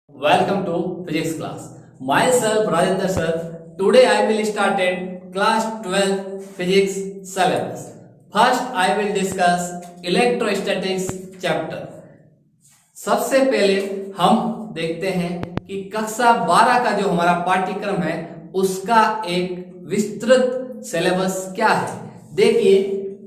Welcome to physics class. Myself Rajendra sir. Today I will start at class 12 physics syllabus. First I will discuss electrostatics chapter. सबसे पहले हम देखते हैं कि कक्षा 12 का जो हमारा पाठ्यक्रम है उसका एक विस्तृत सिलेबस क्या है। देखिए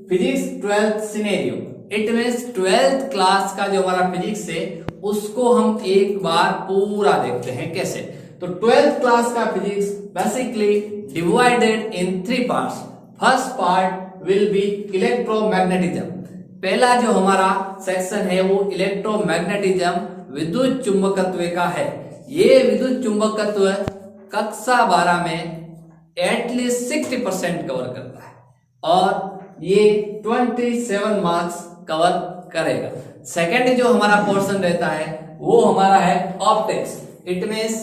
physics 12th scenario, it means 12th class का जो हमारा फिजिक्स है उसको हम एक बार पूरा देखते हैं कैसे। तो 12th क्लास का physics basically divided in 3 parts. First part will be electromagnetism. पहला जो हमारा सेक्शन है वो इलेक्ट्रोमैग्नेटिज्म विद्युत चुंबकत्व का है। ये विद्युत चुंबकत्व कक्षा 12 में एटलीस्ट 60% कवर करता है और ये 27 मार्क्स कवर करेगा। सेकेंड जो हमारा पोर्शन रहता है वो हमारा है ऑप्टिक्स, इट मीन्स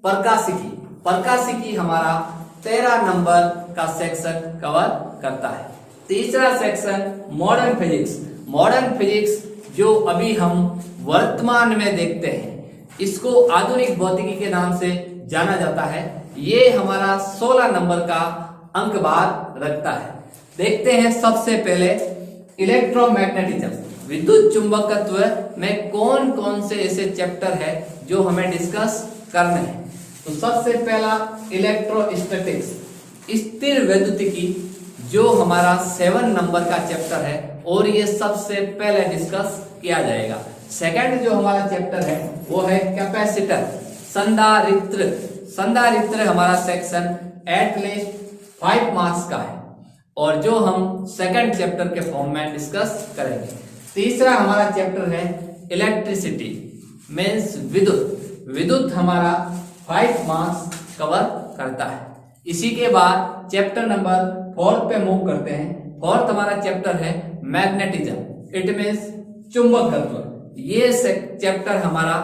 प्रकाशिकी। प्रकाशिकी हमारा 13 नंबर का सेक्शन कवर करता है। तीसरा section modern physics. Modern physics जो अभी हम वर्तमान में देखते हैं इसको आधुनिक भौतिकी के नाम से जाना जाता है। ये हमारा 16 नंबर का अंक भार रखता है। देखते हैं सबसे पहले इलेक्ट्रोमैग्नेटिज्म, विद्युत चुंबकत्व में कौन कौन से ऐसे चैप्टर है जो हमें डिस्कस करने हैं। तो सबसे पहला इलेक्ट्रोस्टैटिक्स, स्थिर वैद्युतिकी, जो हमारा 7 नंबर का चैप्टर है और ये सबसे पहले डिस्कस किया जाएगा। सेकंड जो हमारा चैप्टर है वो है कैपेसिटर, संधारित्र। संधारित्र हमारा सेक्शन एटलीस्ट 5 मार्क्स का है और जो हम सेकंड चैप्टर के फॉर्म में डिस्कस करेंगे। तीसरा हमारा चैप्टर है इलेक्ट्रिसिटी मीन्स विद्युत। विद्युत हमारा 5 मार्क्स कवर करता है। इसी के बाद चैप्टर नंबर 4 पे मूव करते हैं। फोर्थ हमारा चैप्टर है मैग्नेटिज्म, इट मीन्स चुंबकत्व। ये चैप्टर हमारा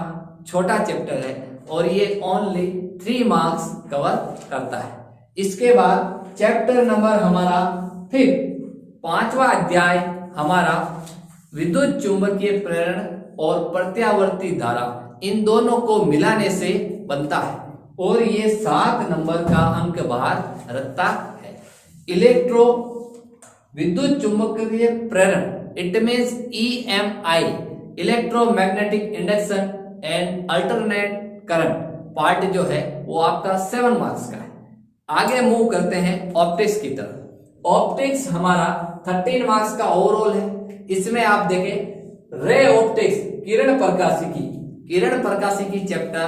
छोटा चैप्टर है और ये ओनली 3 मार्क्स कवर करता है। इसके बाद चैप्टर नंबर हमारा 5, 5वां अध्याय हमारा विद्युत चुंबकीय प्रेरण और प्रत्यावर्ती धारा, इन दोनों को मिलाने से बनता है और ये 7 नंबर का अंक भार रखता है। इलेक्ट्रो विद्युत चुंबकीय प्रेरण, it means EMI, electromagnetic induction and alternate current part जो है वो आपका 7 मार्क्स का है। आगे मूव करते हैं ऑप्टिक्स की तरफ। ऑप्टिक्स हमारा 13 मार्क्स का ओवरऑल है। इसमें आप देखें रे ऑप्टिक्स, किरण प्रकाशिकी। किरण प्रकाशिकी चैप्टर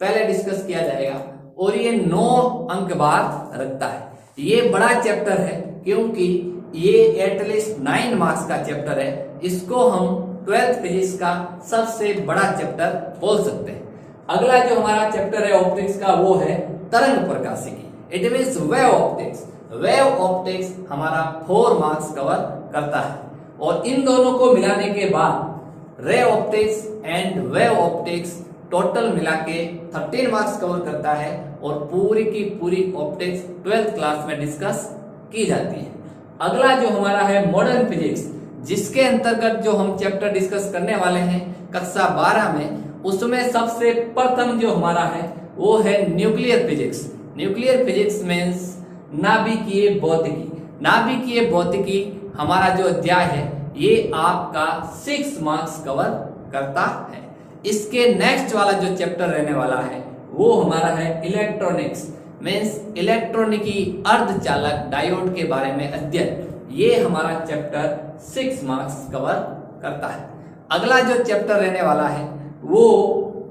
पहले डिस्कस किया जाएगा और ये 9 अंक भार रखता है। ये बड़ा चैप्टर है क्योंकि ये एटलीस्ट 9 मार्क्स का चैप्टर है। इसको हम 12th फिजिक्स का सबसे बड़ा चैप्टर बोल सकते हैं। अगला जो हमारा चैप्टर है ऑप्टिक्स का वो है तरंग प्रकाशिकी, it means wave optics. Wave optics हमारा 4 मार्क्स कवर करता है और इन दोनों को मिलाने के बाद ray optics and wave optics total मिला के 13 मार्क्स कवर करता है और पूरी की पूरी ऑप्टिक्स 12th क्लास में डिस्कस की जाती है। अगला जो हमारा है मॉडर्न फिजिक्स, जिसके अंतर्गत जो हम चैप्टर डिस्कस करने वाले हैं कक्षा 12 में, उसमें सबसे प्रथम जो हमारा है वो है nuclear physics. Nuclear physics means नाभिकीय भौतिकी। नाभिकीय भौतिकी हमारा जो अध्याय है ये आपका 6 मार्क्स कवर करता है। इसके नेक्स्ट वाला जो चैप्टर रहने वाला है वो हमारा है इलेक्ट्रॉनिक्स मीन्स इलेक्ट्रॉनिकी अर्धचालक डायोड के बारे में अध्ययन। ये हमारा चैप्टर 6 मार्क्स कवर करता है। अगला जो चैप्टर रहने वाला है वो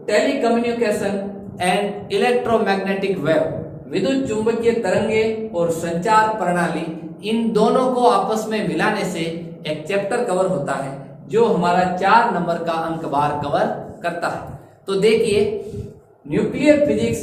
टेलीकम्युनिकेशन एंड इलेक्ट्रोमैग्नेटिक वेव, विद्युत चुंबकीय तरंगे और संचार प्रणाली, इन दोनों को आपस में मिलाने से एक चैप्टर कवर होता है जो हमारा 4 नंबर का अंक भार कवर करता है। तो देखिए nuclear physics,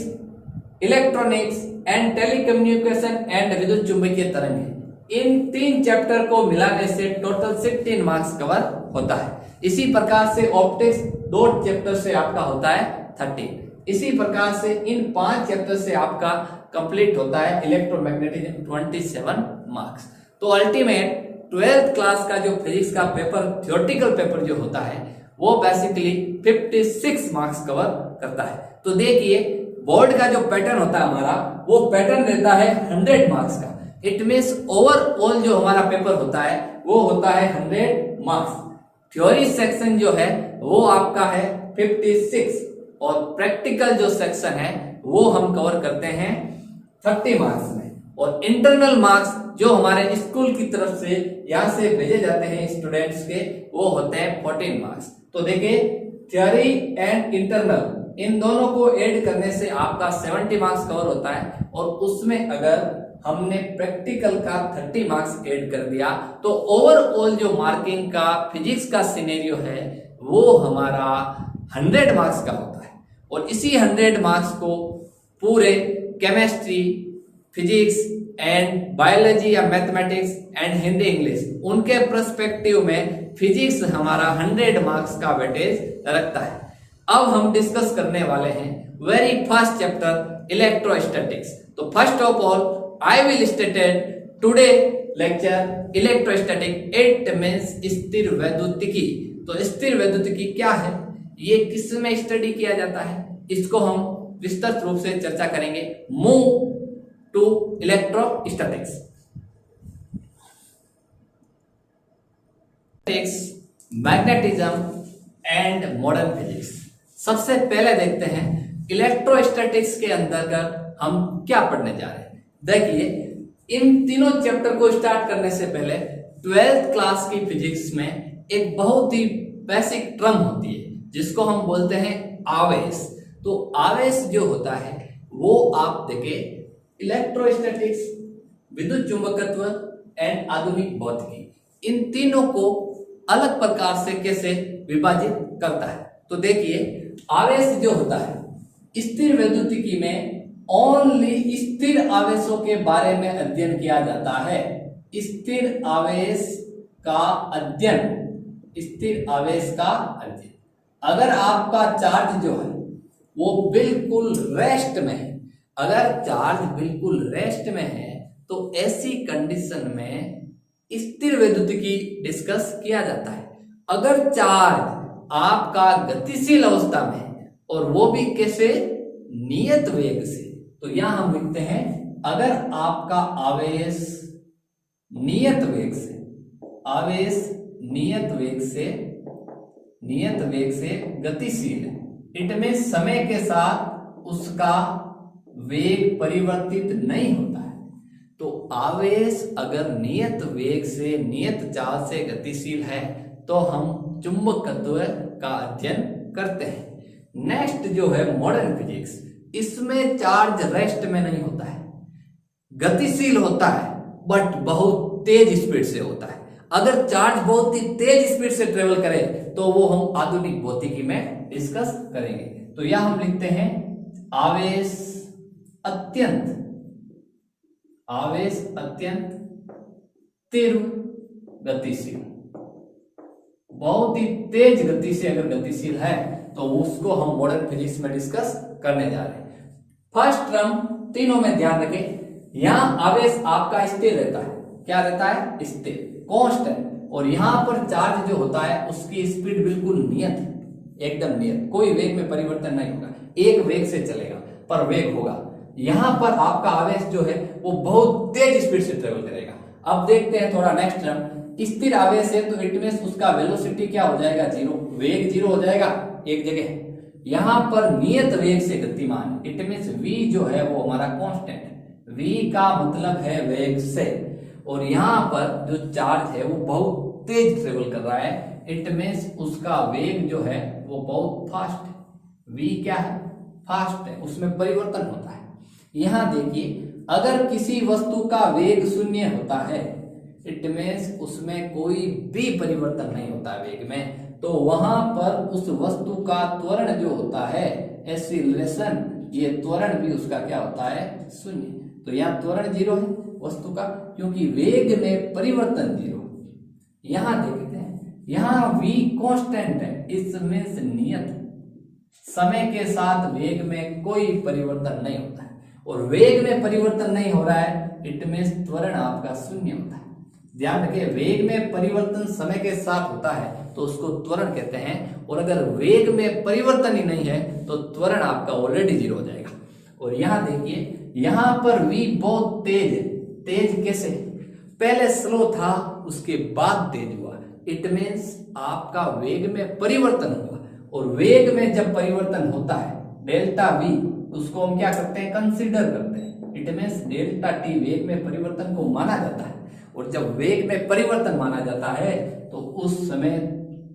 electronics and telecommunication and विद्युत चुंबकीय तरंगे, इन 3 चैप्टर को मिलाने से टोटल 16 मार्क्स कवर होता है। इसी प्रकार से ऑप्टिक्स 2 चैप्टर से आपका होता है 13। इसी प्रकार से इन 5 चैप्टर से आपका कंप्लीट होता है इलेक्ट्रोमैग्नेटिज्म 27 मार्क्स। तो अल्टीमेट 12th क्लास का जो फिजिक्स का पेपर, थ्योरेटिकल पेपर जो होता है वो बेसिकली 56 मार्क्स कवर करता है। तो देखिए बोर्ड का जो पैटर्न होता है हमारा, वो पैटर्न रहता है 100 मार्क्स का। इट मीन्स ओवरऑल जो हमारा पेपर होता है वो होता है 100 मार्क्स। थ्योरी सेक्शन जो है वो आपका है 56 और प्रैक्टिकल जो सेक्शन है वो हम कवर करते हैं 30 मार्क्स में। और इंटरनल मार्क्स जो हमारे स्कूल की तरफ से यहाँ से भेजे जाते हैं स्टूडेंट्स के, वो होते हैं 14 मार्क्स। तो देखिए थ्योरी एंड इंटरनल इन दोनों को ऐड करने से आपका 70 मार्क्स कवर होता है। और उसमें अगर हमने प्रैक्टिकल का 30 मार्क्स ऐड कर दिया तो ओवरऑल जो मार्किंग का फिजिक्स का सिनेरियो है वो हमारा 100 मार्क्स का होता है। और इसी 100 मार्क्स को पूरे केमिस्ट्री, फिजिक्स एंड बायोलॉजी या मैथमेटिक्स एंड हिंदी इंग्लिश उनके पर्सपेक्टिव में फिजिक्स हमारा 100 मार्क्स का वेटेज रखता है। अब हम डिस्कस करने वाले हैं वेरी फर्स्ट चैप्टर इलेक्ट्रोस्टैटिक्स। तो first of all I will stated today lecture electrostatic। It means स्थिर वैद्युतिकी। तो स्थिर वैद्युतिकी क्या है, ये किस में स्टडी किया जाता है, इसको हम विस्तृत रूप से चर्चा करेंगे। Move to electrostatics. Magnetism and modern physics. सबसे पहले देखते हैं इलेक्ट्रोस्टैटिक्स के अंतर्गत हम क्या पढ़ने जा रहे हैं। देखिए इन तीनों चैप्टर को स्टार्ट करने से पहले 12th क्लास की फिजिक्स में एक बहुत ही बेसिक टर्म होती है जिसको हम बोलते हैं आवेश। तो आवेश जो होता है वो आप देखिए इलेक्ट्रोस्टैटिक्स, विद्युत चुंबकत्व एंड आधुनिक भौतिकी इन तीनों को अलग प्रकार से कैसे विभाजित करता है। तो देखिए आवेश जो होता है स्थिर वैद्युतिकी में ओनली स्थिर आवेशों के बारे में अध्ययन किया जाता है। स्थिर आवेश का अध्ययन, स्थिर आवेश का अध्ययन। अगर आपका चार्ज जो है वो बिल्कुल रेस्ट में है, अगर चार्ज बिल्कुल रेस्ट में है तो ऐसी कंडीशन में स्थिर वैद्युतिकी डिस्कस किया जाता है। अगर चार्ज आपका गतिशील अवस्था में है और वो भी कैसे, नियत वेग से, तो यहां हम लिखते हैं अगर आपका आवेश नियत वेग से, आवेश नियत वेग से गतिशील है, इट मीन समय के साथ उसका वेग परिवर्तित नहीं होता है। तो आवेश अगर नियत वेग से, नियत चाल से गतिशील है तो हम चुंबकत्व का अध्ययन करते हैं। नेक्स्ट जो है मॉडर्न फिजिक्स, इसमें चार्ज रेस्ट में नहीं होता है, गतिशील होता है बट बहुत तेज स्पीड से होता है। अगर चार्ज बहुत ही तेज स्पीड से ट्रेवल करे तो वो हम आधुनिक भौतिकी में डिस्कस करेंगे। तो यह हम लिखते हैं आवेश अत्यंत तीव्र गतिशील, बहुत ही तेज गति से अगर गतिशील है तो उसको हम मॉडर्न फिजिक्स में डिस्कस करने जा रहे हैं। फर्स्ट टर्म तीनों में ध्यान रखें, यहां आवेश आपका स्थिर रहता है। क्या रहता है? स्थिर, कांस्टेंट। और यहां पर चार्ज जो होता है उसकी स्पीड बिल्कुल नियत, एकदम नियत, कोई वेग में परिवर्तन नहीं होगा, एक वेग से चलेगा पर वेग होगा। यहां पर आपका आवेश जो है वो बहुत तेज स्पीड से ट्रेवल करेगा। अब देखते हैं थोड़ा नेक्स्ट टर्म, स्थिर आवेश है तो इट मींस उसका वेलोसिटी क्या हो जाएगा? जीरो, वेग जीरो हो जाएगा एक जगह। यहां पर नियत वेग से गतिमान, इट मींस v जो है वो हमारा कांस्टेंट है, v का मतलब है वेग से। और यहां पर जो चार्ज है वो बहुत तेज ट्रेवल कर रहा है, इट मींस उसका वेग जो है वो बहुत फास्ट है। v क्या है? फास्ट है, उसमें परिवर्तन होता है। यहां देखिए अगर किसी वस्तु का वेग शून्य होता है, इट मींस उसमें कोई भी परिवर्तन नहीं होता वेग में, तो वहां पर उस वस्तु का त्वरण जो होता है, एक्सीलरेशन, ये त्वरण भी उसका क्या होता है? शून्य। तो यहाँ त्वरण जीरो है वस्तु का, क्योंकि वेग में परिवर्तन जीरो। यहां देखते हैं, यहाँ v कांस्टेंट है, इस मींस नियत, समय के साथ वेग में कोई परिवर्तन नहीं होता है। और वेग में परिवर्तन नहीं हो रहा है, इट मींस त्वरण आपका शून्य होता है। ध्यान रखिए, वेग में परिवर्तन समय के साथ होता है तो उसको त्वरण कहते हैं। और अगर वेग में परिवर्तन ही नहीं है तो त्वरण आपका ऑलरेडी 0 हो जाएगा। और यहाँ देखिए, यहाँ पर v बहुत तेज है। तेज कैसे? पहले स्लो था, उसके बाद तेज हुआ। इट मीन्स आपका वेग में परिवर्तन हुआ। और वेग में जब परिवर्तन होता है डेल्टा v, उसको हम क्या करते हैं? कंसीडर करते हैं। इट मीन्स डेल्टा t वेग में परिवर्तन को माना जाता है। और जब वेग में परिवर्तन माना जाता है तो उस समय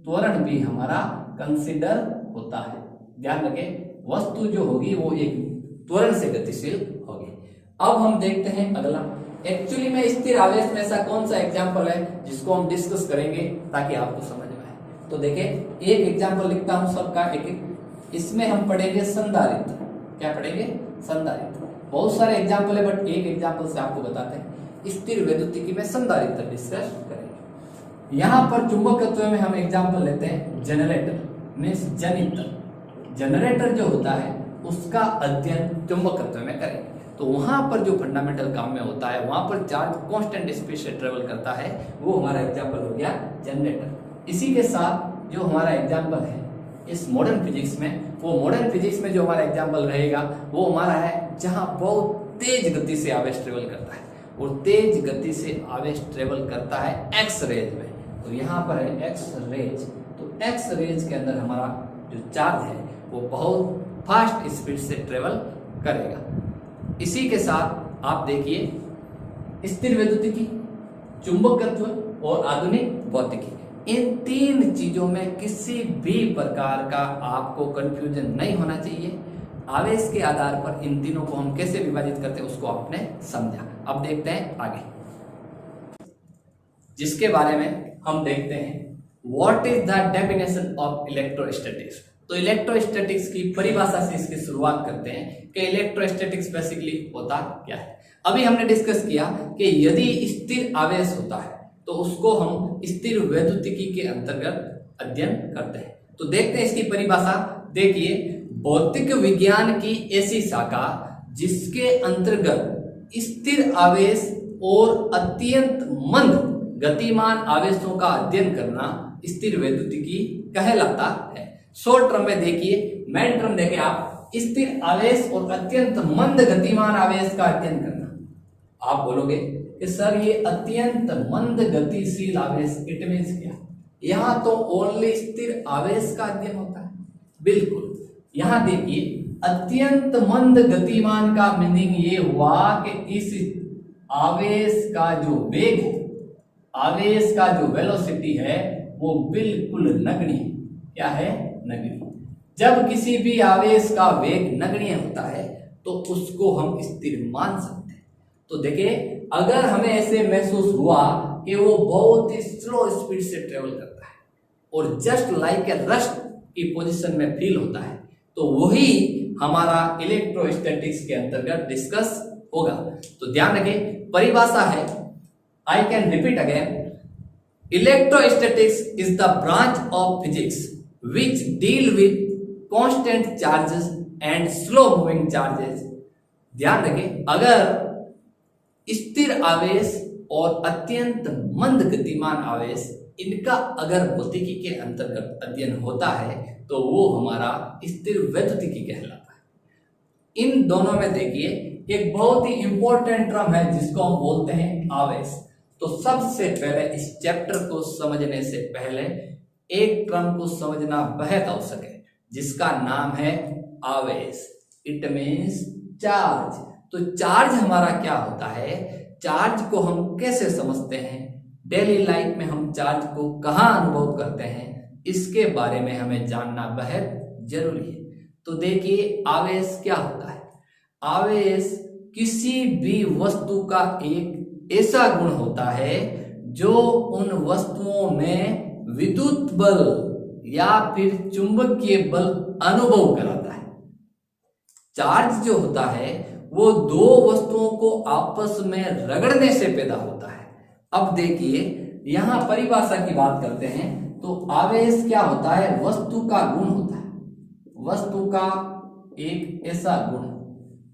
त्वरण भी हमारा कंसीडर होता है। ध्यान रखें, वस्तु जो होगी वो एक त्वरण से गतिशील होगी। अब हम देखते हैं अगला। एक्चुअली में स्थिर आवेश में ऐसा कौन सा एग्जाम्पल है जिसको हम डिस्कस करेंगे ताकि आपको समझ में आए। तो देखिए, एक एग्जाम्पल लिखता हूं सबका एक एक। इसमें हम पढ़ेंगे संधारित्र। क्या पढ़ेंगे? संधारित्र। बहुत सारे एग्जाम्पल है बट एक एग्जाम्पल से आपको बताते हैं। स्थिर वैद्युतिकी में संधारित्र डिस्कस करेंगे। यहां पर चुंबकत्व में हम एग्जाम्पल लेते हैं जनरेटर मीन्स जनित्र। जनरेटर जो होता है उसका अध्ययन चुंबकत्व में करेंगे। तो वहां पर जो फंडामेंटल काम में होता है, वहां पर चार्ज कांस्टेंट स्पीड से ट्रेवल करता है, वो हमारा एग्जाम्पल हो गया जनरेटर। इसी के साथ जो हमारा एग्जाम्पल है इस मॉडर्न फिजिक्स में, वो मॉडर्न फिजिक्स में जो हमारा एग्जाम्पल रहेगा वो हमारा है जहां बहुत तेज गति से आवेश ट्रेवल करता है। और तेज गति से आवेश ट्रेवल करता है एक्स रेज में। तो यहाँ पर है एक्स रेज। तो एक्स रेज के अंदर हमारा जो चार्ज है वो बहुत फास्ट स्पीड से ट्रेवल करेगा। इसी के साथ आप देखिए स्थिर वैद्युतिकी, चुंबकत्व और आधुनिक भौतिकी, इन तीन चीजों में किसी भी प्रकार का आपको कंफ्यूजन नहीं होना चाहिए। आवेश के आधार पर इन तीनों को हम कैसे विभाजित करते हैं उसको आपने समझा। अब देखते हैं आगे, जिसके बारे में हम देखते हैं what is the definition of electrostatics. तो इलेक्ट्रोस्टैटिक्स की परिभाषा से इसकी शुरुआत करते हैं कि इलेक्ट्रोस्टैटिक्स बेसिकली होता क्या है। अभी हमने डिस्कस किया कि यदि स्थिर आवेश होता है तो उसको हम स्थिर वैद्युतिकी के अंतर्गत अध्ययन करते हैं। तो देखते हैं इसकी परिभाषा। देखिए, भौतिक विज्ञान की ऐसी शाखा जिसके अंतर्गत स्थिर आवेश और अत्यंत मंद गतिमान आवेशों का अध्ययन करना स्थिर वैद्युतिकी कहलाता है। शॉर्ट टर्म में देखिए, मेन टर्म देखें आप, स्थिर आवेश और अत्यंत मंद गतिमान आवेश का अध्ययन करना। आप बोलोगे कि सर ये अत्यंत मंद गतिशील आवेश इट मींस क्या? यहां तो ओनली स्थिर आवेश का अध्ययन होता है। बिल्कुल, यहां देखिए, अत्यंत मंद गतिमान का मीनिंग ये हुआ कि इस आवेश का जो वेग है, आवेश का जो वेलोसिटी है वो बिल्कुल नगण्य। क्या है? नगण्य। जब किसी भी आवेश का वेग नगण्य होता है तो उसको हम स्थिर मान सकते हैं। तो देखिए, अगर हमें ऐसे महसूस हुआ कि वो बहुत ही स्लो स्पीड से ट्रेवल करता है और जस्ट लाइक ए रस्ट की पोजीशन में फील होता है, तो वही हमारा इलेक्ट्रोस्टैटिक्स के अंतर्गत डिस्कस होगा। तो ध्यान रखें, परिभाषा है, I can repeat again, electrostatics is the branch of physics which deal with constant charges and slow moving charges। ध्यान रखें, अगर स्थिर आवेश और अत्यंत मंद गतिमान आवेश, इनका अगर भौतिकी के अंतर्गत अध्ययन होता है तो वो हमारा स्थिर वैद्युतिकी कहलाता है। इन दोनों में देखिए, एक बहुत ही इंपॉर्टेंट टर्म है जिसको हम बोलते हैं आवेश। तो सबसे पहले इस चैप्टर को समझने से पहले एक टर्म को समझना बेहद आवश्यक है जिसका नाम है आवेश। It means charge. तो चार्ज हमारा क्या होता है, चार्ज को हम कैसे समझते हैं, डेली लाइफ में हम चार्ज को कहाँ अनुभव करते हैं, इसके बारे में हमें जानना बेहद जरूरी है। तो देखिए, आवेश क्या होता है। आवेश किसी भी वस्तु का एक ऐसा गुण होता है जो उन वस्तुओं में विद्युत बल या फिर चुंबकीय बल अनुभव कराता है। चार्ज जो होता है वो दो वस्तुओं को आपस में रगड़ने से पैदा होता है। अब देखिए, यहां परिभाषा की बात करते हैं तो आवेश क्या होता है, वस्तु का गुण होता है। वस्तु का एक ऐसा गुण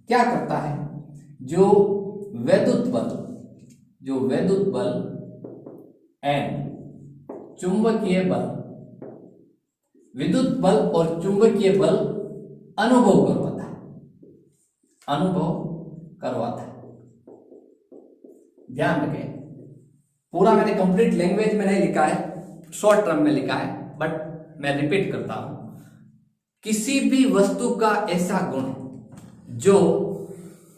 क्या करता है, जो वैद्युत बल एंड चुंबकीय बल विद्युत बल और चुंबकीय बल अनुभव करवाता है, अनुभव करवाता है। ध्यान रखें, पूरा मैंने कंप्लीट लैंग्वेज में नहीं लिखा है, शॉर्ट टर्म में लिखा है, बट मैं रिपीट करता हूं। किसी भी वस्तु का ऐसा गुण जो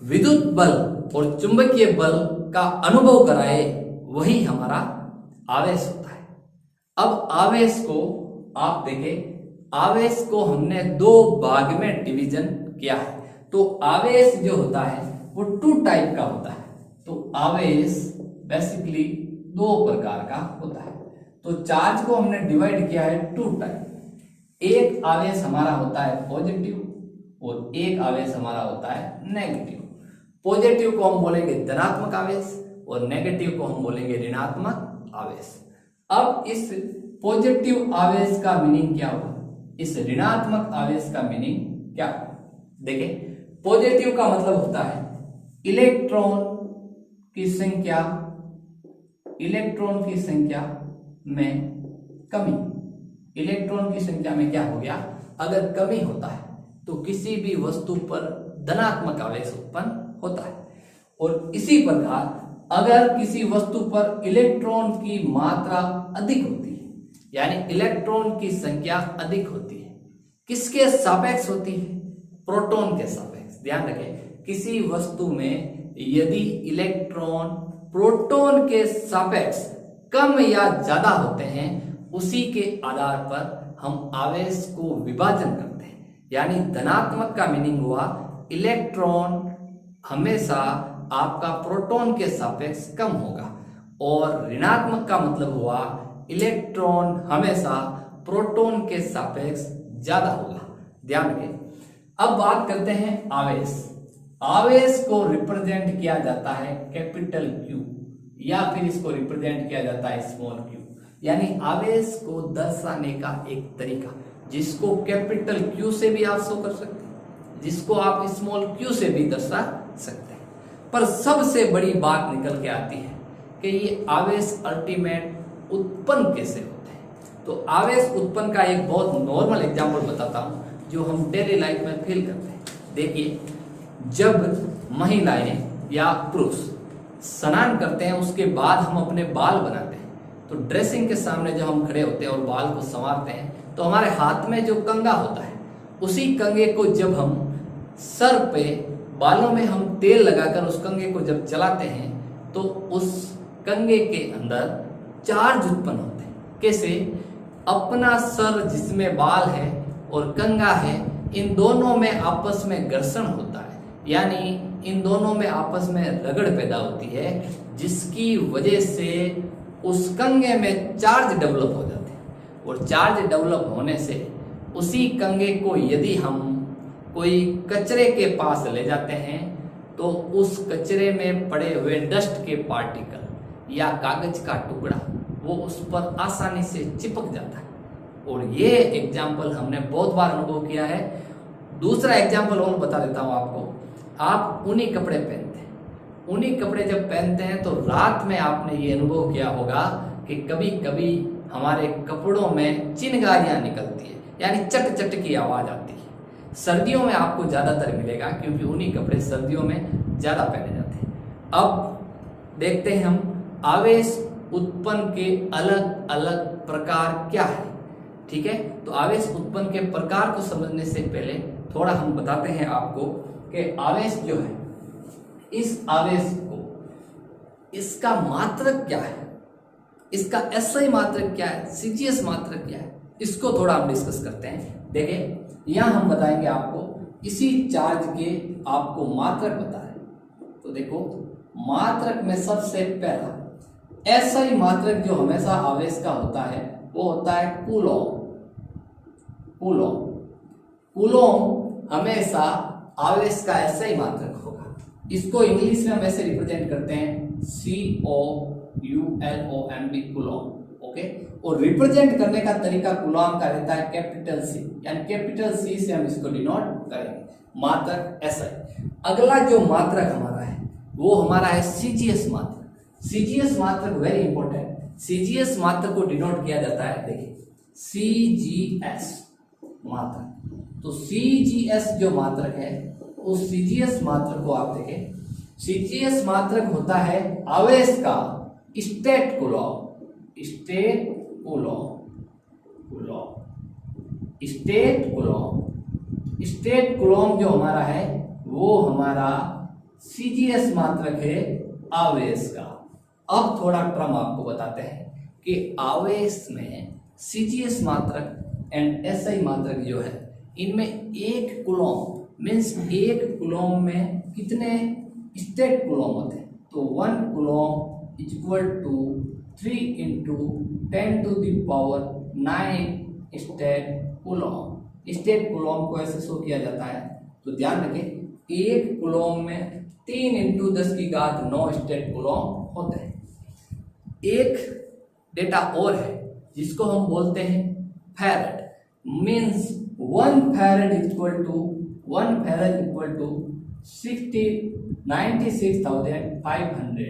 विद्युत बल और चुंबकीय बल का अनुभव कराए, वही हमारा आवेश होता है। अब आवेश को आप देखें, आवेश को हमने दो भाग में डिवीजन किया है। तो आवेश जो होता है वो टू टाइप का होता है। तो आवेश बेसिकली दो प्रकार का होता है। तो चार्ज को हमने डिवाइड किया है टू टाइप। एक आवेश हमारा होता है पॉजिटिव और एक आवेश हमारा होता है नेगेटिव। पॉजिटिव को हम बोलेंगे धनात्मक आवेश और नेगेटिव को हम बोलेंगे ऋणात्मक आवेश। अब इस पॉजिटिव आवेश का मीनिंग क्या होगा, इस ऋणात्मक आवेश का मीनिंग क्या होगा? देखिए, पॉजिटिव का मतलब होता है इलेक्ट्रॉन की संख्या, इलेक्ट्रॉन की संख्या में कमी। इलेक्ट्रॉन की संख्या में क्या हो गया, अगर कमी होता है तो किसी भी वस्तु पर धनात्मक आवेश उत्पन्न होता है। और इसी प्रकार अगर किसी वस्तु पर इलेक्ट्रॉन की मात्रा अधिक होती है, यानी इलेक्ट्रॉन की संख्या अधिक होती है, किसके सापेक्ष होती है? प्रोटॉन के सापेक्ष। ध्यान रखें, किसी वस्तु में यदि इलेक्ट्रॉन प्रोटॉन के सापेक्ष कम या ज्यादा होते हैं, उसी के आधार पर हम आवेश को विभाजन करते हैं। यानी धनात्मक का मीनिंग हुआ इलेक्ट्रॉन हमेशा आपका प्रोटॉन के सापेक्ष कम होगा, और ऋणात्मक का मतलब हुआ इलेक्ट्रॉन हमेशा प्रोटॉन के सापेक्ष ज्यादा होगा। ध्यान रखें। अब बात करते हैं आवेश। आवेश को रिप्रेजेंट किया जाता है कैपिटल Q, या फिर इसको रिप्रेजेंट किया जाता है स्मॉल q। यानी आवेश को दर्शाने का एक तरीका, जिसको कैपिटल Q से भी आप शो कर सकते हैं, जिसको आप स्मॉल q से भी दर्शा सकते हैं। पर सबसे बड़ी बात निकल के आती है कि ये आवेश अल्टीमेट उत्पन्न कैसे होते हैं। तो आवेश उत्पन्न का एक बहुत नॉर्मल एग्जांपल बताता हूं, जो हम डेली लाइफ में फील करते हैं। देखिए, जब महिलाएं या पुरुष स्नान करते हैं, उसके बाद हम अपने बाल बनाते हैं, तो ड्रेसिंग के सामने जब हम खड़े होते हैं और बाल को संवारते हैं, तो हमारे हाथ में जो कंघा होता है, उसी कंघे को जब हम सर पे बालों में हम तेल लगाकर उस कंघे को जब चलाते हैं, तो उस कंघे के अंदर चार्ज उत्पन्न होते हैं। कैसे? अपना सर जिसमें बाल है और कंघा है, इन दोनों में आपस में घर्षण होता है, यानी इन दोनों में आपस में रगड़ पैदा होती है, जिसकी वजह से उस कंघे में चार्ज डेवलप हो जाते हैं। और चार्ज डेवलप होने से उसी कंघे को यदि हम कोई कचरे के पास ले जाते हैं, तो उस कचरे में पड़े हुए डस्ट के पार्टिकल या कागज का टुकड़ा वो उस पर आसानी से चिपक जाता है। और ये एग्जाम्पल हमने बहुत बार अनुभव किया है। दूसरा एग्जाम्पल और बता देता हूँ आपको। आप ऊनी कपड़े पहनते हैं, ऊनी कपड़े जब पहनते हैं तो रात में आपने ये अनुभव किया होगा कि कभी कभी हमारे कपड़ों में चिंगारियां निकलती है, यानी चट चट की आवाज आती है। सर्दियों में आपको ज्यादातर मिलेगा, क्योंकि ऊनी कपड़े सर्दियों में ज्यादा पहने जाते हैं। अब देखते हैं हम आवेश उत्पन्न के अलग अलग प्रकार क्या है। ठीक है, तो आवेश उत्पन्न के प्रकार को समझने से पहले थोड़ा हम बताते हैं आपको कि आवेश जो है, इस आवेश को, इसका मात्रक क्या है, इसका एसआई मात्रक क्या है, सीजीएस मात्रक क्या है, इसको थोड़ा हम डिस्कस करते हैं। देखिए, यहां हम बताएंगे आपको इसी चार्ज के आपको मात्रक बता रहे हैं। तो देखो, मात्रक में सबसे पहला एसआई मात्रक जो हमेशा आवेश का होता है, वो होता है कूलॉम। कूलॉम कूलॉम हमेशा आवेश का एसआई मात्रक होगा। इसको इंग्लिश में हम ऐसे रिप्रेजेंट करते हैं COULOMB, कूलॉम। ओके, और रिप्रेजेंट करने का तरीका कूलॉम का रहता है कैपिटल C, यानी कैपिटल C से हम इसको डिनोट करेंगे, मात्रक एसआई। अगला जो मात्रक हमारा है वो हमारा है सीजीएस मात्रक। सीजीएस मात्रक वेरी इंपॉर्टेंट। सीजीएस मात्रक को डिनोट किया जाता है, देखिए, CGS मात्रक। तो CGS जो मात्रक है, उस CGS मात्रक को आप देखें, CGS मात्रक होता है आवेश का state coulomb, state coulomb, state coulomb, state Coulomb जो हमारा है वो हमारा CGS मात्रक है आवेश का। अब थोड़ा टर्म आपको बताते हैं कि आवेश में CGS मात्रक एंड SI मात्रक जो है, इनमें एक कूलॉम मीन्स एक कूलॉम में कितने स्टेट कूलॉम होते हैं? तो 1 coulomb is equal to 3 into 10 to the power 9 state coulomb. State coulomb को ऐसे शो किया जाता है, तो ध्यान रखें एक कूलॉम में 3 इंटू 10 की घात 9 स्टेट कूलॉम होते हैं। एक डेटा और है जिसको हम बोलते हैं farad, means 1 farad equal to 96,500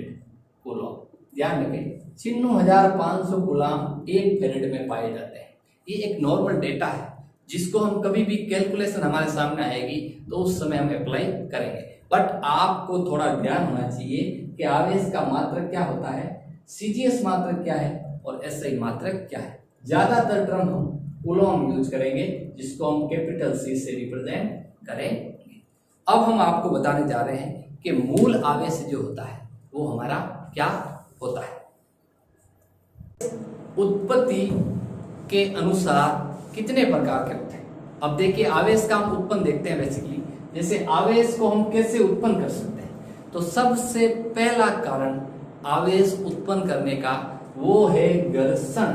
coulomb. ध्यान रखें 96,500 कूलॉम एक फैरेड में पाए जाते हैं। ये एक नॉर्मल डेटा है जिसको हम कभी भी कैलकुलेशन हमारे सामने आएगी तो उस समय हम अप्लाई करेंगे। बट आपको थोड़ा ध्यान होना चाहिए कि आवेश का मात्रक क्या होता है, CGS मात्रक क्या है और SI मात्रक क्या है। ज्यादातर टर्म हम कूलॉम यूज करेंगे जिसको हम कैपिटल C से रिप्रेजेंट करेंगे। अब हम आपको बताने जा रहे हैं कि मूल आवेश जो होता है वो हमारा क्या होता है। उत्पत्ति के अनुसार कितने प्रकार के होते हैं? अब देखिए आवेश का हम उत्पन्न देखते हैं। बेसिकली जैसे आवेश को हम कैसे उत्पन्न कर सकते हैं, तो सबसे पहला कारण आवेश उत्पन्न करने का वो है घर्षण,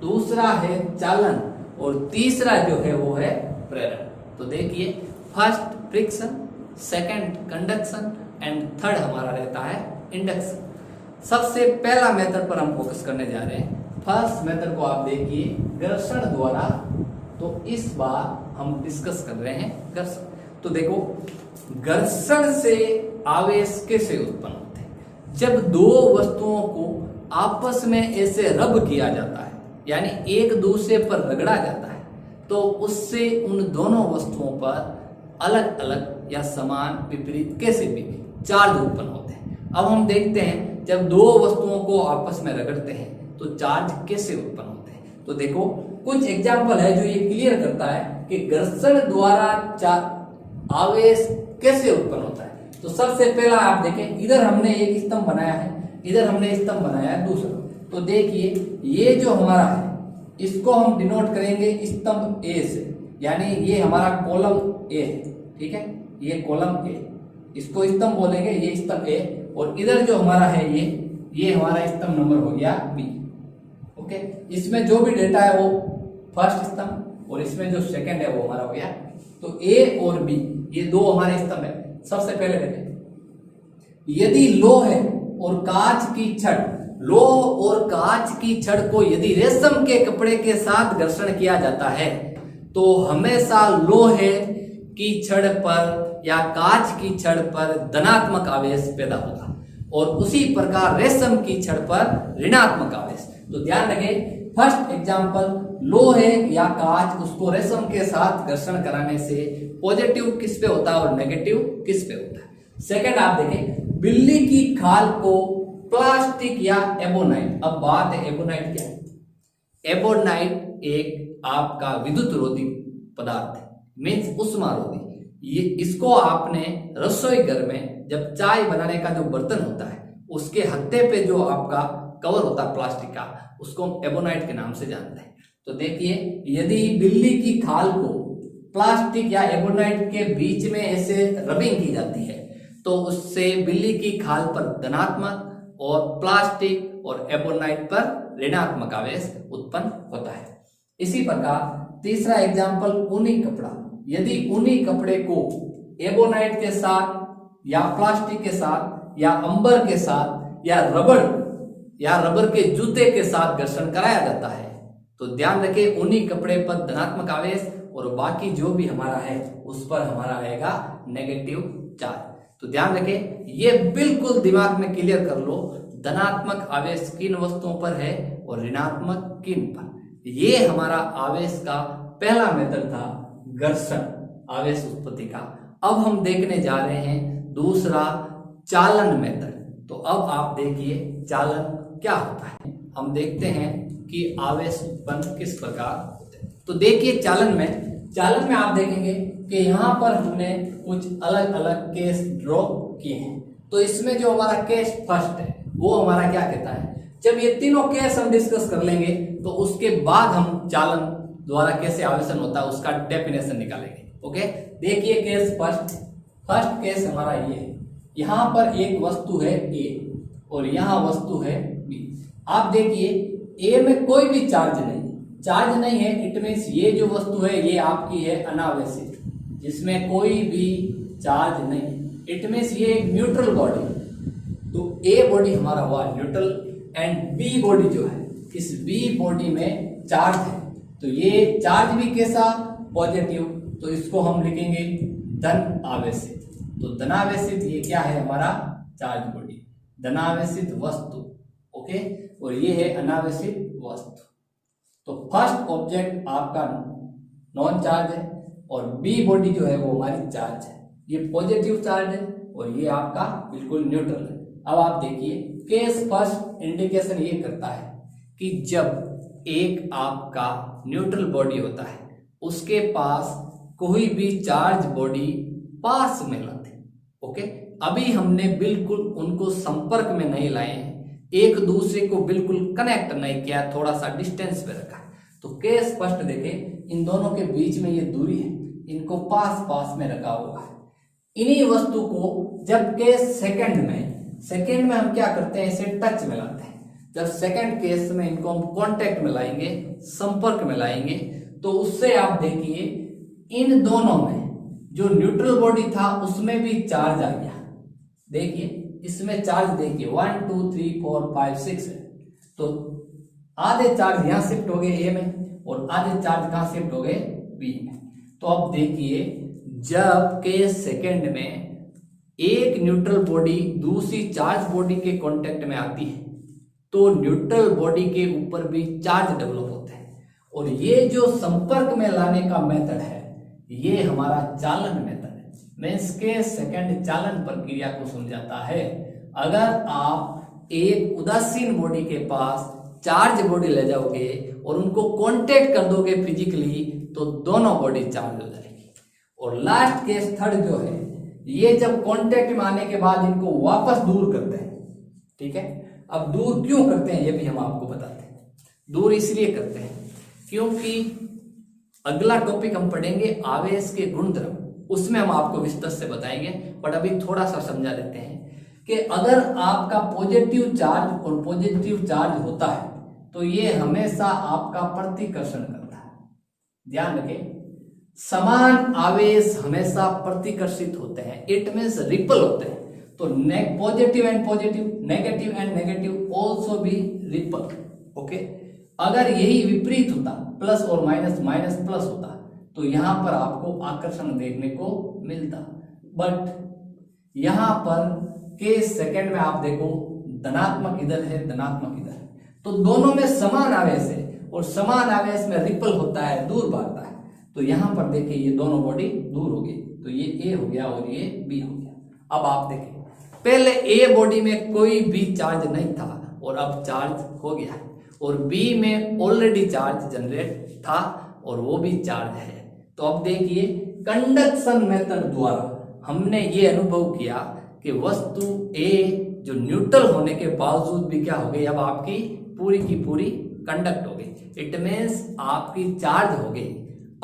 दूसरा है चालन और तीसरा जो है वो है प्रेरण। तो देखिए first friction, second conduction and third हमारा रहता है इंडक्शन। सबसे पहला मेथड पर हम फोकस करने जा रहे हैं। फर्स्ट मेथड को आप देखिए घर्षण द्वारा, तो इस बार हम डिस्कस कर रहे हैं घर्षण। तो देखो घर्षण से आवेश कैसे उत्पन्न होते हैं? जब दो वस्तुओं को आपस में ऐसे रब किया जाता है, यानी एक दूसरे पर रगड़ा जाता है, तो उससे उन दोनों वस्तुओं पर अलग अलग या समान विपरीत कैसे भी चार्ज उत्पन्न होते हैं। अब हम देखते हैं जब दो वस्तुओं को आपस में रगड़ते हैं तो चार्ज कैसे उत्पन्न होते हैं। तो देखो कुछ एग्जाम्पल है जो ये क्लियर करता है कि घर्षण द्वारा आवेश कैसे उत्पन्न होता है। तो सबसे पहला आप देखें, इधर हमने एक स्तंभ बनाया है, इधर हमने स्तंभ बनाया है दूसरा। तो देखिए ये जो हमारा है इसको हम डिनोट करेंगे स्तंभ ए से, यानी ये हमारा कॉलम ए है, ठीक है, ये कॉलम ए, इसको स्तंभ बोलेंगे, ये स्तंभ ए। और इधर जो हमारा है ये हमारा स्तंभ नंबर हो गया बी। ओके, इसमें जो भी डेटा है वो फर्स्ट स्तंभ और इसमें जो सेकंड है वो हमारा हो गया। तो ए और बी ये दो हमारे स्तंभ है। सबसे पहले देखें, यदि लोह है और कांच की छड़, लोह और कांच की छड़ को यदि रेशम के कपड़े के साथ घर्षण किया जाता है तो हमेशा लोहे की छड़ पर या कांच की छड़ पर धनात्मक आवेश पैदा होगा और उसी प्रकार रेशम की छड़ पर ऋणात्मक आवेश। तो ध्यान रखें फर्स्ट एग्जांपल लोहे या कांच, उसको रेशम के साथ घर्षण कराने से पॉजिटिव किस पे होता है और नेगेटिव किस पे होता है। सेकंड आप देखें, बिल्ली की खाल को प्लास्टिक या एबोनाइट। अब बात है एबोनाइट क्या है। एबोनाइट एक आपका विद्युत रोधी पदार्थ है, मीन्स उष्मारोधी। ये इसको आपने रसोई घर में जब चाय बनाने का जो बर्तन होता है उसके हत्थे पे जो आपका कवर होता है प्लास्टिक का, उसको हम एबोनाइट के नाम से जानते हैं। तो देखिए यदि बिल्ली की खाल को प्लास्टिक या एबोनाइट के बीच में ऐसे रबिंग की जाती है तो उससे बिल्ली की खाल पर धनात्मक और प्लास्टिक और एबोनाइट पर ऋणात्मक आवेश उत्पन्न होता है। इसी प्रकार तीसरा एग्जाम्पल ऊनी कपड़ा। यदि ऊनी कपड़े को एबोनाइट के साथ या प्लास्टिक के साथ या अंबर के साथ या रबर के जूते के साथ घर्षण कराया जाता है तो ध्यान रखें ऊनी कपड़े पर धनात्मक आवेश और बाकी जो भी हमारा है उस पर हमारा आएगा नेगेटिव चार्ज। तो ध्यान रखें, ये बिल्कुल दिमाग में क्लियर कर लो, धनात्मक आवेश किन वस्तुओं पर है और ऋणात्मक किन पर। ये हमारा आवेश का पहला मेथड था घर्षण आवेश उत्पत्ति का। अब हम देखने जा रहे हैं दूसरा चालन मेथड। तो अब आप देखिए चालन क्या होता है। हम देखते हैं कि आवेश उत्पन्न किस प्रकार होते हैं। तो देखिए चालन में आप देखेंगे कि यहाँ पर हमने कुछ अलग अलग केस ड्रॉ किए हैं। तो इसमें जो हमारा केस फर्स्ट है वो हमारा क्या कहता है, जब ये तीनों केस हम डिस्कस कर लेंगे तो उसके बाद हम चालन द्वारा कैसे आवेशन होता है उसका डेफिनेशन निकालेंगे। ओके, देखिए केस फर्स्ट केस हमारा ये है। यहाँ पर एक वस्तु है ए और यहाँ वस्तु है बी। आप देखिए ए में कोई भी चार्ज नहीं है। इट मीन्स ये जो वस्तु है ये आपकी है अनावेशित, जिसमें कोई भी चार्ज नहीं। इट मीन्स ये एक न्यूट्रल बॉडी। तो ए बॉडी हमारा हुआ न्यूट्रल एंड बी बॉडी जो है, इस बी बॉडी में चार्ज है। तो ये चार्ज भी कैसा, पॉजिटिव। तो इसको हम लिखेंगे धन आवेशित। तो धनावेशित ये क्या है हमारा चार्ज बॉडी, धनावेशित वस्तु। ओके, और ये है अनावेशित वस्तु। तो फर्स्ट ऑब्जेक्ट आपका नॉन चार्ज है और बी बॉडी जो है वो हमारी चार्ज है। ये पॉजिटिव चार्ज है और ये आपका बिल्कुल न्यूट्रल है। अब आप देखिए केस फर्स्ट इंडिकेशन ये करता है कि जब एक आपका न्यूट्रल बॉडी होता है उसके पास कोई भी चार्ज बॉडी पास में लाते। ओके, अभी हमने बिल्कुल उनको संपर्क में नहीं लाए हैं, एक दूसरे को बिल्कुल कनेक्ट नहीं किया, थोड़ा सा डिस्टेंस पे रखा है। तो केस फर्स्ट देखें, इन दोनों के बीच में ये दूरी है, इनको पास में रखा हुआ है। इन्हीं वस्तु को जब केस सेकंड में हम क्या करते हैं, इसे टच में लाते हैं। जब सेकंड केस में इनको हम कांटेक्ट में लाएंगे, संपर्क में लाएंगे, तो उससे आप देखिए इन दोनों में जो न्यूट्रल बॉडी था उसमें भी चार्ज आ गया। देखिए इसमें चार्ज देखिए 1 2 3 4 5 6 है। तो आधे चार्ज यहां शिफ्ट हो गए ए में और आधे चार्ज कहां शिफ्ट हो गए बी में। तो अब देखिए जब के सेकंड में एक न्यूट्रल बॉडी दूसरी चार्ज बॉडी के कांटेक्ट में आती है तो न्यूट्रल बॉडी के ऊपर भी चार्ज डेवलप होते हैं। और ये जो संपर्क में लाने का मेथड है ये हमारा चालन मेथड है। मीन्स के सेकंड चालन प्रक्रिया को समझाता है। अगर आप एक उदासीन बॉडी के पास चार्ज बॉडी ले जाओगे और उनको कांटेक्ट कर दोगे फिजिकली तो दोनों बॉडी चार्ज हो जाएगी। और लास्ट केस थर्ड जो है ये जब कांटेक्ट में आने के बाद इनको वापस दूर करते हैं। ठीक है, अब दूर क्यों करते हैं ये भी हम आपको बताते हैं। दूर इसलिए करते हैं क्योंकि अगला टॉपिक हम पढ़ेंगे आवेश के गुणधर्म, उसमें हम आपको विस्तार से बताएंगे। बट अभी थोड़ा सा समझा देते हैं कि अगर आपका पॉजिटिव चार्ज और पॉजिटिव चार्ज होता है तो ये हमेशा आपका प्रतिकर्षण करता है। ध्यान रखें, समान आवेश हमेशा प्रतिकर्षित होते हैं। इट मीन्स रिपल होते हैं। तो positive and positive, negative and negative also be ripple. Okay, अगर यही विपरीत होता, प्लस और माइनस माइनस प्लस होता, तो यहां पर आपको आकर्षण देखने को मिलता। बट यहां पर केस सेकंड में आप देखो धनात्मक इधर है, धनात्मक इधर है, तो दोनों में समान आवेश है और समान आवेश में रिपल होता है, दूर भागता है। तो यहां पर देखिए ये दोनों बॉडी दूर हो गई, तो ये ए हो गया और ये बी हो गया। अब आप देखिए पहले ए बॉडी में कोई भी चार्ज नहीं था और अब चार्ज हो गया है, और बी में ऑलरेडी चार्ज जनरेट था और वो भी चार्ज है। तो अब देखिए कंडक्शन मेथड द्वारा हमने ये अनुभव किया कि वस्तु ए जो न्यूट्रल होने के बावजूद भी क्या हो गई, अब आपकी पूरी की पूरी कंडक्ट हो गई। इट मीन्स आपकी चार्ज हो गई।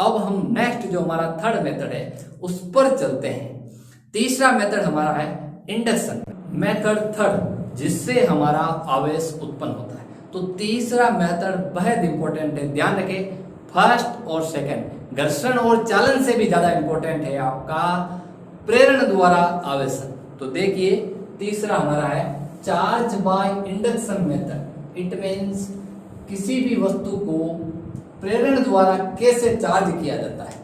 अब हम नेक्स्ट जो हमारा थर्ड मेथड है उस पर चलते हैं। तीसरा मेथड हमारा है इंडक्शन मेथड थर्ड, जिससे हमारा आवेश उत्पन्न होता है। तो तीसरा मेथड बेहद इंपॉर्टेंट है, ध्यान रखें। फर्स्ट और सेकंड घर्षण और चालन से भी ज्यादा इंपॉर्टेंट है आपका प्रेरण द्वारा आवेशन। तो देखिए तीसरा हमारा है charge by induction method. It means किसी भी वस्तु को प्रेरण द्वारा कैसे चार्ज किया जाता है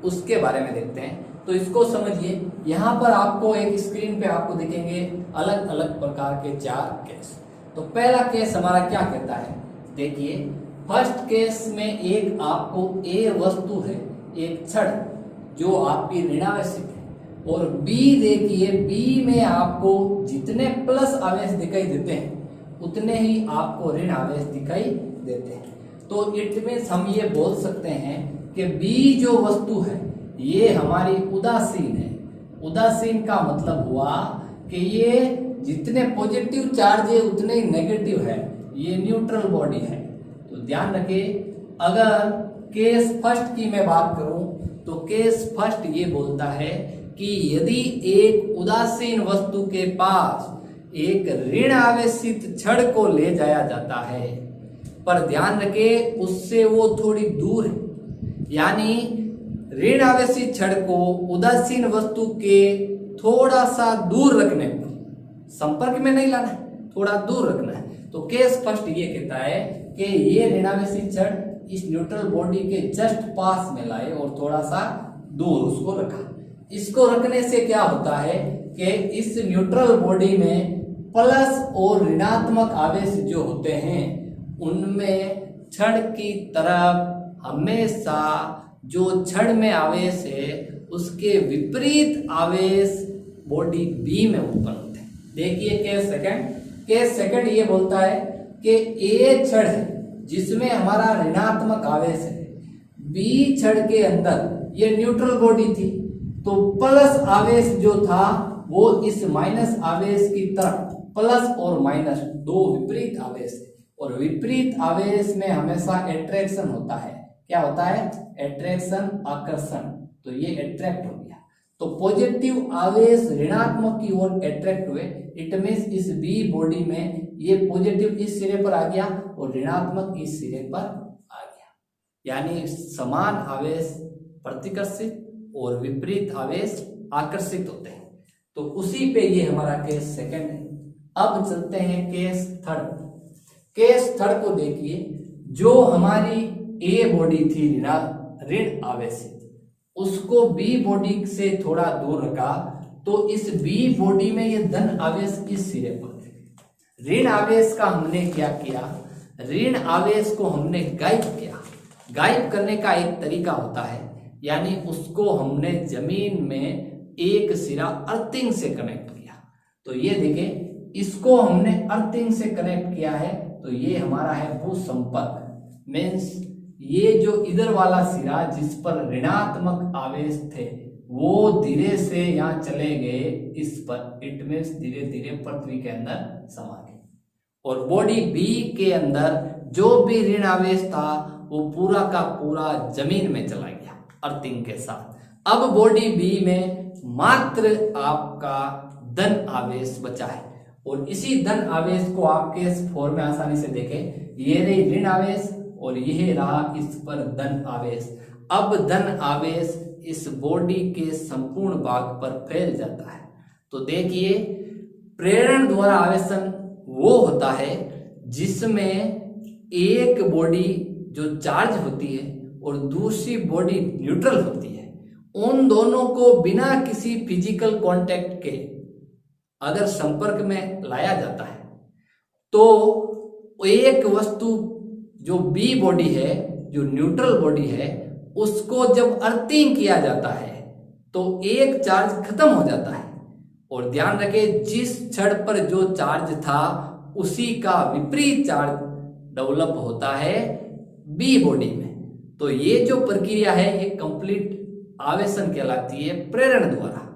उसके बारे में देखते हैं। तो इसको समझिए, यहाँ पर आपको एक स्क्रीन पे आपको दिखेंगे अलग अलग प्रकार के 4 केस। तो पहला केस हमारा क्या कहता है, देखिए फर्स्ट केस में एक आपको ए वस्तु है, एक छड़ जो आपकी ऋणावेशित है, और बी देखिए, बी में आपको जितने प्लस आवेश दिखाई देते हैं उतने ही आपको ऋण आवेश दिखाई देते हैं। तो इट मीन्स हम ये बोल सकते हैं कि बी जो वस्तु है ये हमारी उदासीन है। उदासीन का मतलब हुआ कि ये जितने पॉजिटिव चार्ज है उतने ही नेगेटिव है, ये न्यूट्रल बॉडी है। तो ध्यान रखिए, अगर केस फर्स्ट की मैं बात करूं तो केस फर्स्ट ये बोलता है कि यदि एक उदासीन वस्तु के पास एक ऋण आवेशित छड़ को ले जाया जाता है, पर ध्यान रखें उससे वो थोड़ी दूर है, यानी ऋण आवेशित छड़ को उदासीन वस्तु के थोड़ा सा दूर रखने पर, संपर्क में नहीं लाना है, थोड़ा दूर रखना है। तो केस फर्स्ट ये कहता है कि ये ऋण आवेशित छड़ इस न्यूट्रल बॉडी के जस्ट पास में लाए और थोड़ा सा दूर उसको रखा। इसको रखने से क्या होता है कि इस न्यूट्रल बॉडी में प्लस और ऋणात्मक आवेश जो होते हैं उनमें छड़ की तरफ हमेशा जो छड़ में आवेश है उसके विपरीत आवेश बॉडी बी में उत्पन्न होते हैं। देखिए केस सेकंड ये बोलता है कि ए छड़ है जिसमें हमारा ऋणात्मक आवेश है, बी छड़ के अंदर ये न्यूट्रल बॉडी थी, तो प्लस आवेश जो था वो इस माइनस आवेश की तरफ, प्लस और माइनस दो विपरीत आवेश है, और विपरीत आवेश में हमेशा एट्रैक्शन होता है। क्या होता है? एट्रैक्शन, आकर्षण। तो ये एट्रैक्ट हो गया, तो पॉजिटिव आवेश ऋणात्मक की ओर एट्रैक्ट हुए। इट मीन्स इस बी बॉडी में ये पॉजिटिव इस सिरे पर आ गया और ऋणात्मक इस सिरे पर आ गया, यानी समान आवेश प्रतिकर्षित और विपरीत आवेश आकर्षित होते हैं। तो उसी पे ये हमारा केस सेकंड है। अब चलते हैं केस थर्ड। केस थर्ड को देखिए, जो हमारी ए बॉडी थी ऋण आवेशित, उसको बी बॉडी से थोड़ा दूर रखा, तो इस बी बॉडी में ये धन आवेश इस सिरे पर थे। ऋण आवेश का हमने क्या किया? ऋण आवेश को हमने गायब किया। गायब करने का एक तरीका होता है, यानी उसको हमने जमीन में एक सिरा अर्थिंग से कनेक्ट किया। तो ये देखिए, इसको हमने अर्थिंग से कनेक्ट किया है, तो ये हमारा है भू संपर्क। मीन्स ये जो इधर वाला सिरा जिस पर ऋणात्मक आवेश थे वो धीरे से यहाँ चले गए इस पर, इट मीन्स धीरे धीरे पृथ्वी के अंदर समा गए, और बॉडी बी के अंदर जो भी ऋण आवेश था वो पूरा का पूरा जमीन में चला गया अर्थिंग के साथ। अब बॉडी बी में मात्र आपका धन आवेश बचा है, और इसी धन आवेश को आप केस 4 में आसानी से देखें। ये रही ऋण आवेश और यह रहा इस पर धन आवेश। अब धन आवेश इस बॉडी के संपूर्ण भाग पर फैल जाता है। तो देखिए, प्रेरण द्वारा आवेशन वो होता है जिसमें एक बॉडी जो चार्ज होती है और दूसरी बॉडी न्यूट्रल होती है, उन दोनों को बिना किसी फिजिकल कांटेक्ट के अगर संपर्क में लाया जाता है तो एक वस्तु जो बी बॉडी है, जो न्यूट्रल बॉडी है, उसको जब अर्थिंग किया जाता है तो एक चार्ज खत्म हो जाता है। और ध्यान रखें, जिस छड़ पर जो चार्ज था उसी का विपरीत चार्ज डेवलप होता है बी बॉडी में। तो ये जो प्रक्रिया है ये कंप्लीट आवेशन कहलाती है प्रेरण द्वारा।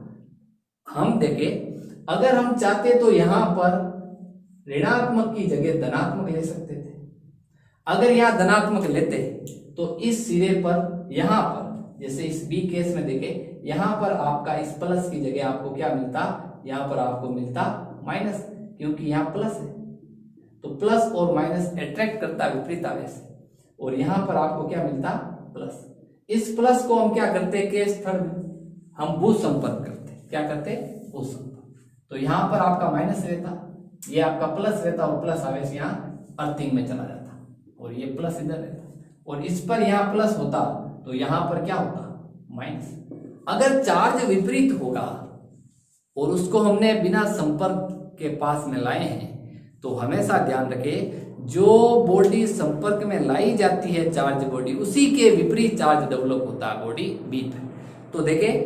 हम देखें, अगर हम चाहते तो यहां पर ऋणात्मक की जगह धनात्मक ले सकते थे। अगर यहां धनात्मक लेते तो इस सिरे पर, यहां पर, जैसे इस बी केस में देखें, यहां पर आपका इस प्लस की जगह आपको क्या मिलता? यहां पर आपको मिलता माइनस, क्योंकि यहां प्लस है। तो प्लस और माइनस अट्रैक्ट करता विपरीत आवेश, और यहां पर आपको क्या मिलता? प्लस। इस प्लस को हम क्या करते? केस थर्ड में हम भू संपर्क करते। क्या करते? भू संपर्क। तो यहां पर आपका माइनस रहता, ये आपका प्लस रहता, और प्लस आवेश यहाँ अर्थिंग में चला जाता, और ये प्लस इधर रहता, और इस पर यहाँ प्लस होता तो यहां पर क्या होता? माइनस। अगर चार्ज विपरीत होगा और उसको हमने बिना संपर्क के पास में लाए हैं तो हमेशा ध्यान रखें, जो बॉडी संपर्क में लाई जाती है चार्ज बॉडी, उसी के विपरीत चार्ज डेवलप होता है बॉडी बी पे। तो देखें,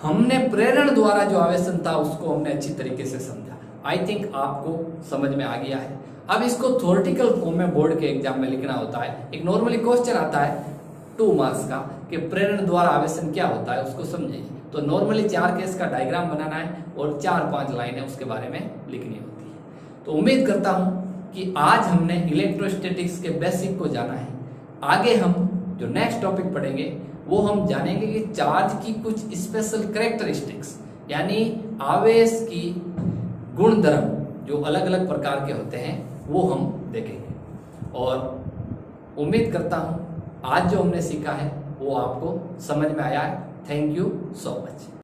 हमने प्रेरण द्वारा जो आवेशन था उसको हमने अच्छी तरीके से समझा। आई थिंक आपको समझ में आ गया है। अब इसको थ्योरेटिकल फॉर्म में बोर्ड के एग्जाम में लिखना होता है। एक नॉर्मली क्वेश्चन आता है 2 मार्क्स का कि प्रेरण द्वारा आवेशन क्या होता है, उसको समझिए। तो नॉर्मली 4 केस का डायग्राम बनाना है और 4-5 लाइनें उसके बारे में लिखनी होती है। तो उम्मीद करता हूं कि आज हमने इलेक्ट्रोस्टैटिक्स के बेसिक को जाना है। आगे हम जो नेक्स्ट टॉपिक पढ़ेंगे वो हम जानेंगे कि चार्ज की कुछ स्पेशल कैरेक्टरिस्टिक्स, यानी आवेश की गुणधर्म जो अलग अलग प्रकार के होते हैं वो हम देखेंगे। और उम्मीद करता हूं आज जो हमने सीखा है वो आपको समझ में आया है। Thank you so much.